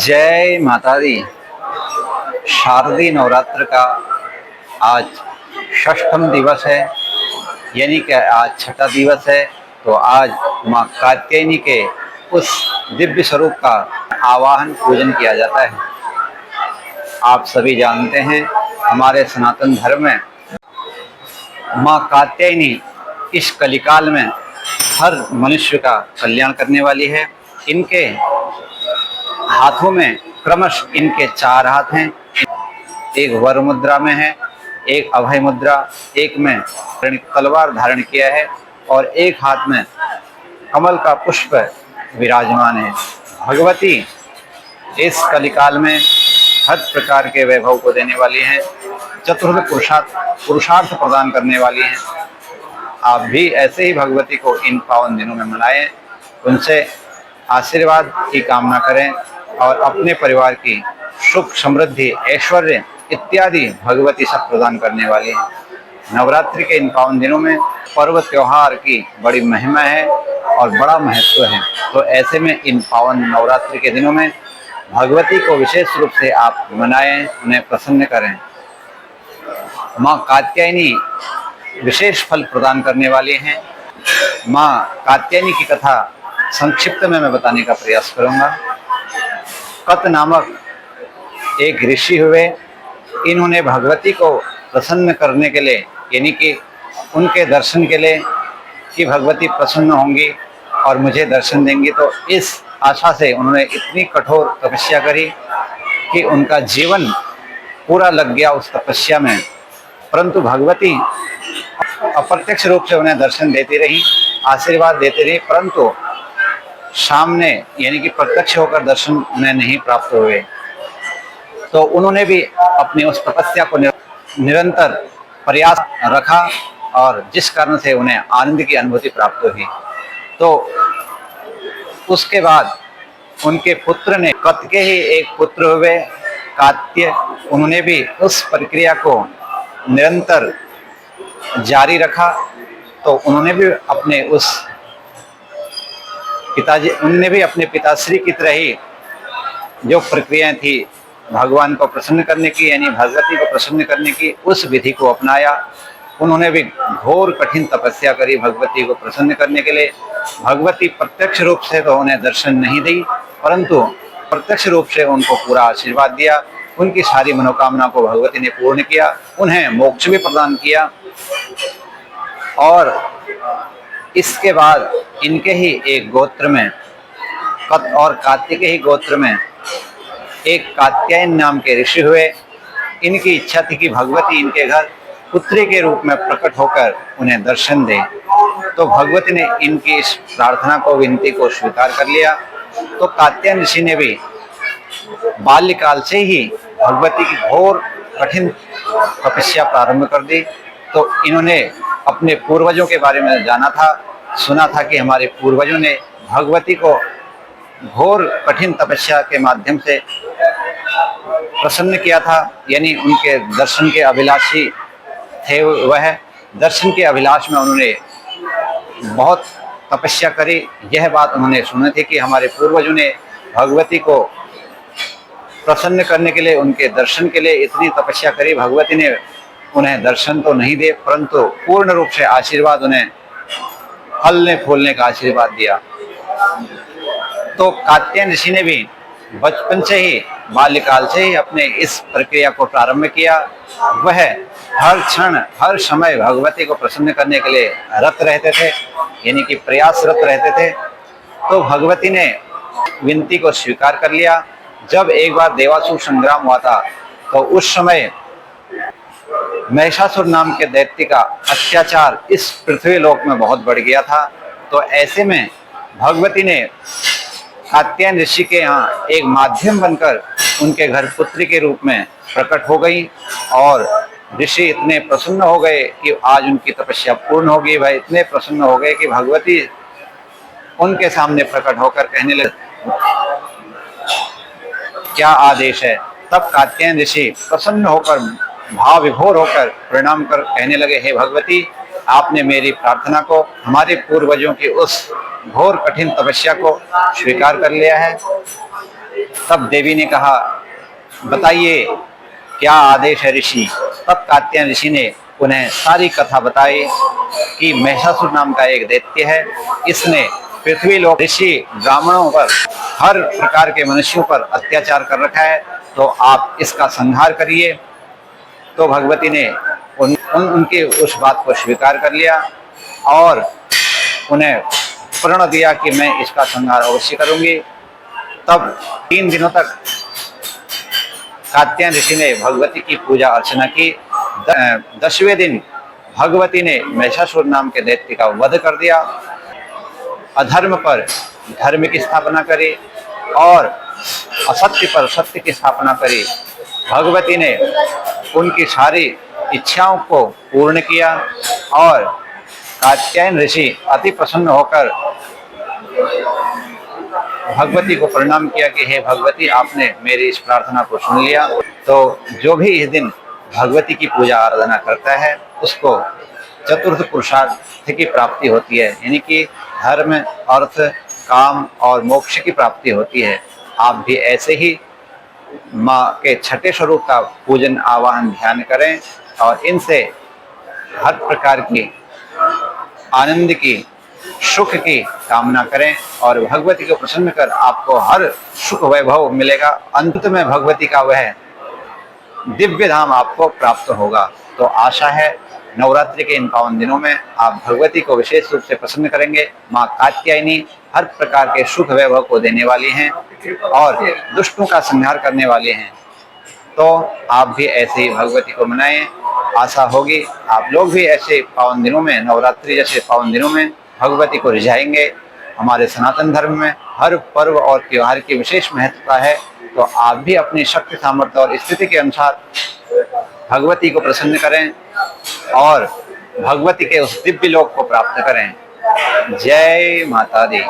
जय माता दी। शारदीय नवरात्र का आज षष्ठम दिवस है, यानी कि आज छठा दिवस है। तो आज माँ कात्यायनी के उस दिव्य स्वरूप का आवाहन पूजन किया जाता है। आप सभी जानते हैं, हमारे सनातन धर्म में माँ कात्यायनी इस कलिकाल में हर मनुष्य का कल्याण करने वाली है। इनके हाथों में क्रमश इनके चार हाथ हैं। एक वर मुद्रा में है, एक अभय मुद्रा, एक में तलवार धारण किया है और एक हाथ में कमल का पुष्प विराजमान है। भगवती इस कलिकाल में हर प्रकार के वैभव को देने वाली हैं, चतुर्थ पुरुषार्थ प्रदान करने वाली हैं। आप भी ऐसे ही भगवती को इन पावन दिनों में मनाएं, उनसे आशीर्वाद की कामना करें और अपने परिवार की सुख समृद्धि ऐश्वर्य इत्यादि भगवती सब प्रदान करने वाली है। नवरात्रि के इन पावन दिनों में पर्व त्योहार की बड़ी महिमा है और बड़ा महत्व है। तो ऐसे में इन पावन नवरात्रि के दिनों में भगवती को विशेष रूप से आप मनाएं, उन्हें प्रसन्न करें। माँ कात्यायनी विशेष फल प्रदान करने वाली हैं। माँ कात्यायनी की कथा संक्षिप्त में मैं बताने का प्रयास करूंगा। कत नामक एक ऋषि हुए। इन्होंने भगवती को प्रसन्न करने के लिए, यानी कि उनके दर्शन के लिए कि भगवती प्रसन्न होंगी और मुझे दर्शन देंगी, तो इस आशा से उन्होंने इतनी कठोर तपस्या करी कि उनका जीवन पूरा लग गया उस तपस्या में। परंतु भगवती अप्रत्यक्ष रूप से उन्हें दर्शन देती रही, आशीर्वाद देती रही, परंतु सामने यानी कि प्रत्यक्ष होकर दर्शन उन्हें नहीं प्राप्त हुए। तो उन्होंने भी अपनी उस तपस्या को निरंतर प्रयास रखा और जिस कारण से उन्हें आनंद की अनुभूति प्राप्त हुई। तो उसके बाद उनके पुत्र ने, कत के ही एक पुत्र हुए कात्य, उन्होंने भी उस प्रक्रिया को निरंतर जारी रखा। तो उन्होंने भी अपने पिताश्री की तरह ही जो प्रक्रियाएं थी भगवान को प्रसन्न करने की, यानी भगवती को प्रसन्न करने की, उस विधि को अपनाया। उन्होंने भी घोर कठिन तपस्या करी भगवती को प्रसन्न करने के लिए। भगवती प्रत्यक्ष रूप से तो उन्हें दर्शन नहीं दी, परंतु प्रत्यक्ष रूप से उनको पूरा आशीर्वाद दिया। उनकी सारी मनोकामना को भगवती ने पूर्ण किया, उन्हें मोक्ष भी प्रदान किया। और इसके बाद इनके ही एक गोत्र में, कत और कात्य के ही गोत्र में एक कात्यायन नाम के ऋषि हुए। इनकी इच्छा थी कि भगवती इनके घर पुत्री के रूप में प्रकट होकर उन्हें दर्शन दे। तो भगवती ने इनकी इस प्रार्थना को, विनती को स्वीकार कर लिया। तो कात्यायन ऋषि ने भी बाल्यकाल से ही भगवती की घोर कठिन तपस्या प्रारंभ कर दी। तो इन्होंने अपने पूर्वजों के बारे में जाना था, सुना था कि हमारे पूर्वजों ने भगवती को घोर कठिन तपस्या के माध्यम से प्रसन्न किया था, यानी उनके दर्शन के अभिलाषी थे। वह दर्शन के अभिलाष में उन्होंने बहुत तपस्या करी। यह बात उन्होंने सुनी थी कि हमारे पूर्वजों ने भगवती को प्रसन्न करने के लिए, उनके दर्शन के लिए इतनी तपस्या करी। भगवती ने उन्हें दर्शन तो नहीं दिए, परंतु पूर्ण रूप से आशीर्वाद, उन्हें फलने फूलने का आशीर्वाद दिया। तो कात्यायन ऋषि ने भी बचपन से ही, बाल्यकाल से ही अपने इस प्रक्रिया को प्रारंभ किया। वह हर क्षण हर समय भगवती को प्रसन्न करने के लिए रत रहते थे, यानी कि प्रयासरत रहते थे। तो भगवती ने विनती को स्वीकार कर लिया। जब एक बार देवासुर संग्राम हुआ था, तो उस समय महिषासुर नाम के दैत्य का अत्याचार इस पृथ्वी लोक में बहुत बढ़ गया था। तो ऐसे में भगवती ने कात्यायन ऋषि के यहाँ एक माध्यम बनकर उनके घर पुत्री के रूप में प्रकट हो गई। और ऋषि इतने प्रसन्न हो गए कि आज उनकी तपस्या पूर्ण हो गई। वह इतने प्रसन्न हो गए कि भगवती उनके सामने प्रकट होकर कहने लगे, क्या आदेश है। तब कात्यायन ऋषि प्रसन्न होकर, भाव विभोर होकर प्रणाम कर कहने लगे, हे भगवती, आपने मेरी प्रार्थना को, हमारे पूर्वजों की उस घोर कठिन तपस्या को स्वीकार कर लिया है। तब देवी ने कहा, बताइए क्या आदेश है ऋषि। तब कात्यायन ऋषि ने उन्हें सारी कथा बताई कि महिषासुर नाम का एक दैत्य है, इसने पृथ्वी लोक ऋषि ब्राह्मणों पर, हर प्रकार के मनुष्यों पर अत्याचार कर रखा है, तो आप इसका संहार करिए। तो भगवती ने उनकी उस बात को स्वीकार कर लिया और उन्हें प्रण दिया कि मैं इसका संहार अवश्य करूंगी। तब 3 दिनों तक कात्यायन ऋषि ने भगवती की पूजा अर्चना की। 10वें दिन भगवती ने महिषासुर नाम के दैत्य का वध कर दिया, अधर्म पर धर्म की स्थापना करी और असत्य पर सत्य की स्थापना करी। भगवती ने उनकी सारी इच्छाओं को पूर्ण किया और कात्यायन ऋषि अति प्रसन्न होकर भगवती को प्रणाम किया कि हे भगवती, आपने मेरी इस प्रार्थना को सुन लिया। तो जो भी इस दिन भगवती की पूजा आराधना करता है उसको चतुर्थ पुरुषार्थ की प्राप्ति होती है, यानी कि धर्म, अर्थ, काम और मोक्ष की प्राप्ति होती है। आप भी ऐसे ही माँ के छठे स्वरूप का पूजन, आवाहन, ध्यान करें और इनसे हर प्रकार की आनंद की, सुख की कामना करें और भगवती को प्रसन्न कर आपको हर सुख वैभव मिलेगा। अंत में भगवती का वह दिव्य धाम आपको प्राप्त होगा। तो आशा है नवरात्रि के इन पावन दिनों में आप भगवती को विशेष रूप से प्रसन्न करेंगे। माँ कात्यायनी हर प्रकार के सुख वैभव को देने वाली हैं और दुष्टों का संहार करने वाली हैं। तो आप भी ऐसे ही भगवती को मनाएं। आशा होगी आप लोग भी ऐसे पावन दिनों में, नवरात्रि जैसे पावन दिनों में भगवती को रिझाएंगे। हमारे सनातन धर्म में हर पर्व और त्योहार की विशेष महत्वता है, तो आप भी अपनी शक्ति, सामर्थ्य और स्थिति के अनुसार भगवती को प्रसन्न करें और भगवती के उस दिव्य लोक को प्राप्त करें। जय माता दी।